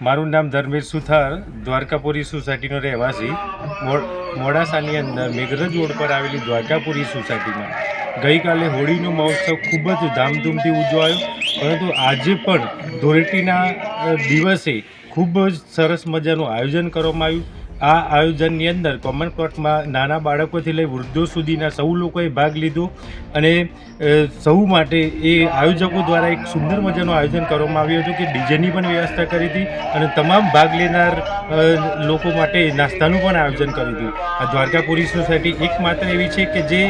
મારું નામ ધર્મેશ સુથાર, દ્વારકાપુરી સોસાયટીનો રહેવાસી. મોડાસાની અંદર મેઘરજ રોડ પર આવેલી દ્વારકાપુરી સોસાયટીમાં ગઈકાલે હોળીનો મહોત્સવ ખૂબ જ ધામધૂમથી ઉજવાયો, પરંતુ આજે પણ ધૂળેટીના દિવસે ખૂબ જ સરસ મજાનું આયોજન કરવામાં આવ્યું. આ આયોજનની અંદર કોમન પ્લોટમાં નાના બાળકોથી લઈ વૃદ્ધો સુધીના સૌ લોકોએ ભાગ લીધો અને સૌ માટે એ આયોજકો દ્વારા એક સુંદર મજાનું આયોજન કરવામાં આવ્યું હતું કે ડીજેની પણ વ્યવસ્થા કરી હતી અને તમામ ભાગ લેનાર લોકો માટે નાસ્તાનું પણ આયોજન કર્યું હતું. આ દ્વારકાપુરી સોસાયટી એકમાત્ર એવી છે કે જે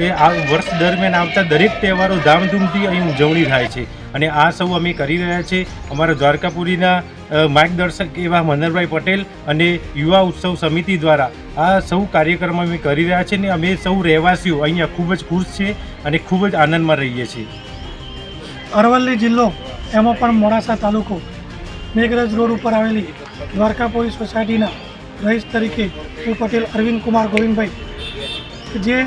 આ વર્ષ દરમિયાન આવતા દરેક તહેવારો ધામધૂમથી અહીં ઉજવણી થાય છે અને આ સૌ અમે કરી રહ્યા છીએ. અમારા દ્વારકાપુરીના માર્ગદર્શક એવા મનહરભાઈ પટેલ અને યુવા ઉત્સવ સમિતિ દ્વારા આ સૌ કાર્યક્રમ અમે કરી રહ્યા છીએ અને અમે સૌ રહેવાસીઓ અહીંયા ખૂબ જ ખુશ છીએ અને ખૂબ જ આનંદમાં રહીએ છીએ. અરવલ્લી જિલ્લો એમાં પણ મોડાસા તાલુકો મેઘરજ રોડ ઉપર આવેલી દ્વારકાપુરી સોસાયટીના રહીશ તરીકે હું પટેલ અરવિંદ કુમાર ગોવિંદભાઈ, જે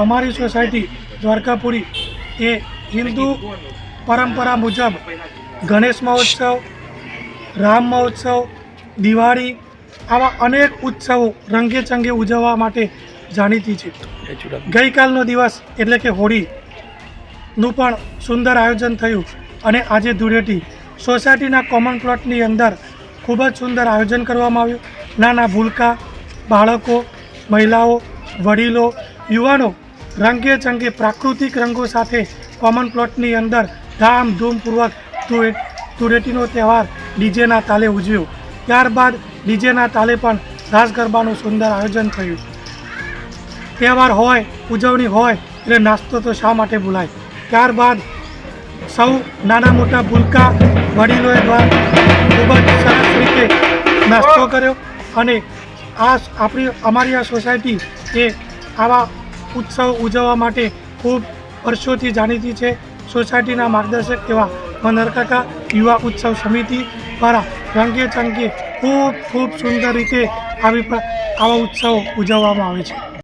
અમારી સોસાયટી દ્વારકાપુરી એ હિન્દુ પરંપરા મુજબ ગણેશ મહોત્સવ, રામ મહોત્સવ, દિવાળી આવા અનેક ઉત્સવો રંગેચંગે ઉજવવા માટે જાણીતી છે. ગઈકાલનો દિવસ એટલે કે હોળીનું પણ સુંદર આયોજન થયું અને આજે ધૂળેટી સોસાયટીના કોમન પ્લોટની અંદર ખૂબ જ સુંદર આયોજન કરવામાં આવ્યું. નાના ભૂલકા, બાળકો, મહિલાઓ, વડીલો, યુવાનો રંગેચંગે પ્રાકૃતિક રંગો સાથે કોમન પ્લોટની અંદર ધામધૂમપૂર્વક ધૂળેટીનો તહેવાર ડીજેના તાલે ઉજવ્યો. ત્યારબાદ ડીજેના તાલે પણ રાસ ગરબાનું સુંદર આયોજન થયું. તહેવાર હોય, ઉજવણી હોય એટલે નાસ્તો તો શા માટે ભૂલાય. ત્યારબાદ સૌ નાના મોટા ભૂલકા વડીલોએ ખૂબ જ સરસ રીતે નાસ્તો કર્યો અને અમારી આ સોસાયટી એ આવા ઉત્સવ ઉજવવા માટે ખૂબ વર્ષોથી જાણીતી છે. સોસાયટીના માર્ગદર્શક એવા મનહરકાકા યુવા ઉત્સવ સમિતિ દ્વારા રંગેચંગે ખૂબ સુંદર રીતે આવા ઉત્સવો ઉજવવામાં આવે છે.